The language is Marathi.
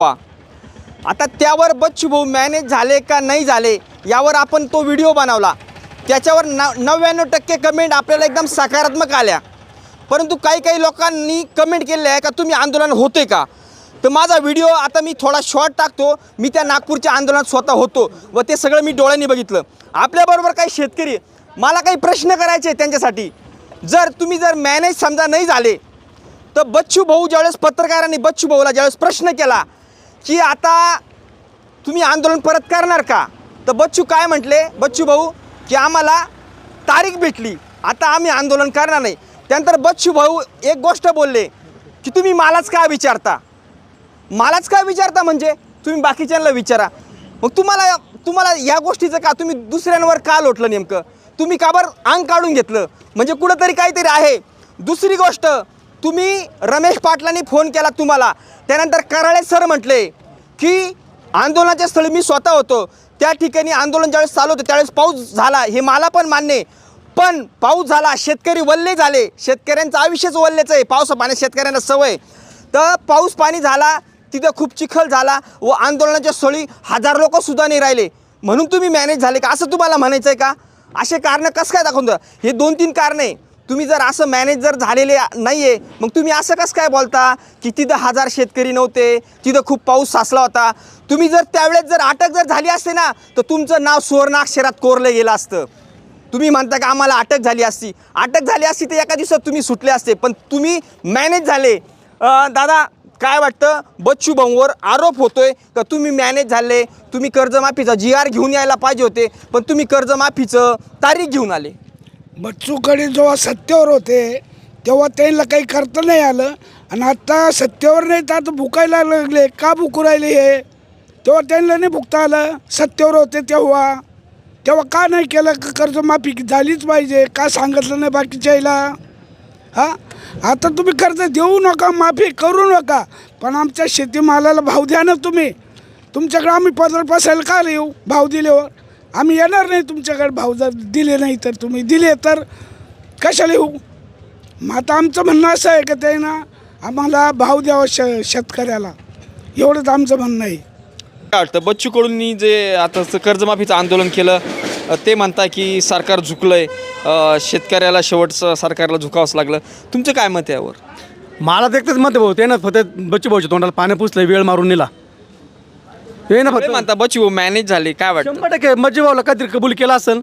आता त्यावर बच्चूभाऊ मॅनेज झाले का नाही झाले यावर आपण तो व्हिडिओ बनवला. त्याच्यावर 99% कमेंट आपल्याला एकदम सकारात्मक आल्या. परंतु काही लोकांनी कमेंट केले आहे का तुम्ही आंदोलन होते का. तर माझा व्हिडिओ आता मी थोडा शॉर्ट टाकतो. मी त्या नागपूरच्या आंदोलनात स्वतः होतो व ते सगळं मी डोळ्यांनी बघितलं. आपल्याबरोबर काही शेतकरी, मला काही प्रश्न करायचे त्यांच्यासाठी. तुम्ही जर मॅनेज समजा नाही झाले तर बच्चूभाऊ ज्यावेळेस पत्रकारांनी बच्चूभाऊला ज्यावेळेस प्रश्न केला की आता तुम्ही आंदोलन परत करणार का, तर बच्चू काय म्हटले, बच्चूभाऊ की आम्हाला तारीख भेटली, आता आम्ही आंदोलन करणार नाही. त्यानंतर बच्चूभाऊ एक गोष्ट बोलले की तुम्ही मलाच काय विचारता. मलाच काय विचारता म्हणजे तुम्ही बाकीच्यांना विचारा. मग तुम्हाला या गोष्टीचं का तुम्ही दुसऱ्यांवर का लोटलं नेमकं, तुम्ही का बरं अंग काढून घेतलं, म्हणजे कुठंतरी काहीतरी आहे. दुसरी गोष्ट, तुम्ही रमेश पाटलांनी फोन केला तुम्हाला, त्यानंतर कराळे सर म्हटले की आंदोलनाच्या स्थळी मी स्वतः होतो, त्या ठिकाणी आंदोलन ज्यावेळेस चालू होतं त्यावेळेस पाऊस झाला, हे मला पण मान्य आहे. पण पाऊस झाला, शेतकरी वल्ले झाले, शेतकऱ्यांचं आयुष्यच वल्लेचं आहे, पावसा पाण्यात शेतकऱ्यांना सवय. तर पाऊस पाणी झाला, तिथं खूप चिखल झाला व आंदोलनाच्या स्थळी 1000 लोकंसुद्धा नाही राहिले, म्हणून तुम्ही मॅनेज झाले का असं तुम्हाला म्हणायचं आहे का. असे कारणं कसं काय दाखवून, हे 2-3 कारणं आहे. तुम्ही जर असं मॅनेज जर झालेले नाही आहे मग तुम्ही असं कसं काय बोलता की तिथं 1000 शेतकरी नव्हते, तिथं खूप पाऊस साचला होता. तुम्ही जर त्यावेळेस जर अटक जर झाली असते ना तर तुमचं नाव सुवर्णाक्षरात कोरलं गेलं असतं. तुम्ही म्हणता का आम्हाला अटक झाली असती तर एका दिवसात तुम्ही सुटले असते, पण तुम्ही मॅनेज झाले. दादा काय वाटतं, बच्चूभाऊंवर आरोप होतोय का तुम्ही मॅनेज झाले, तुम्ही कर्जमाफीचा GR घेऊन यायला पाहिजे होते पण तुम्ही कर्जमाफीचं तारीख घेऊन आले. बच्चूकडे जेव्हा सत्तेवर होते तेव्हा त्यांना काही करता नाही आलं आणि आता सत्तेवर नाही तर आता भुकायला लागले. का भुकू राहिले हे, तेव्हा त्यांना नाही भुकता आलं. सत्तेवर होते तेव्हा का नाही केलं, कर्जमाफी झालीच पाहिजे का सांगितलं नाही बाकीच्या याला. हां, आता तुम्ही कर्ज देऊ नका, माफी करू नका, पण आमच्या शेतीमालाला भाव द्या ना तुम्ही. तुमच्याकडे आम्ही पदर पसायला का येऊ, भाव दिल्यावर आम्ही येणार नाही तुमच्याकडे. भाव जर दिले नाही तर तुम्ही दिले तर कशाला येऊ. मग आता आमचं म्हणणं असं आहे की ते ना आम्हाला भाव द्यावा शेतकऱ्याला, एवढंच आमचं म्हणणं आहे. काय वाटतं, बच्चू कडूंनी जे आता कर्जमाफीचं आंदोलन केलं ते म्हणता की सरकार झुकलंय, शेतकऱ्याला शेवटचं सरकारला झुकावंच लागलं, तुमचं काय मत आहे यावर. मला देखतेच मत भाऊ, ते ना फक्त बच्चू भाऊच्या तोंडाला पाणी पुसलं, वेळ मारून नेला. हे ना फक्त म्हणता बच्चू मॅनेज झाले, काय वाटतं. 100% बच्चू भाऊला काहीतरी कबूल केला असेल